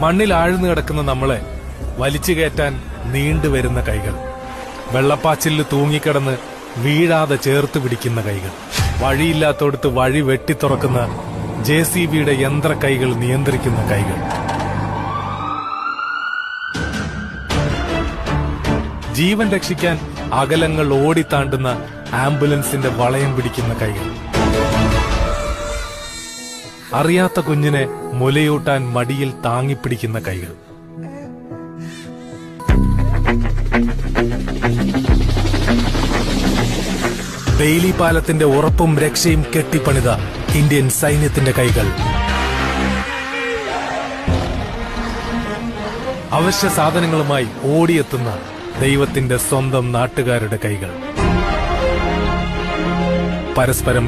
മണ്ണിൽ ആഴ്ന്നു കിടക്കുന്ന നമ്മളെ വലിച്ചു കയറ്റാൻ നീണ്ടുവരുന്ന കൈകൾ, വെള്ളപ്പാച്ചിലിൽ തൂങ്ങിക്കിടന്ന് വീഴാതെ ചേർത്ത് പിടിക്കുന്ന കൈകൾ, വഴിയില്ലാത്തടത്ത് വഴി വെട്ടിത്തുറക്കുന്ന JCBയുടെ യന്ത്രക്കൈകൾ നിയന്ത്രിക്കുന്ന കൈകൾ, ജീവൻ രക്ഷിക്കാൻ അകലങ്ങൾ ഓടിത്താണ്ടുന്ന ആംബുലൻസിന്റെ വളയം പിടിക്കുന്ന കൈകൾ, അറിയാത്ത കുഞ്ഞിനെ മുലയൂട്ടാൻ മടിയിൽ താങ്ങിപ്പിടിക്കുന്ന കൈകൾ. ബെയിലി പാലത്തിന്റെ ഉറപ്പും രക്ഷയും കെട്ടിപ്പണിത ഇന്ത്യൻ സൈന്യത്തിന്റെ കൈകൾ, അവശ്യ സാധനങ്ങളുമായി ഓടിയെത്തുന്ന ദൈവത്തിന്റെ സ്വന്തം നാട്ടുകാരുടെ കൈകൾ, പരസ്പരം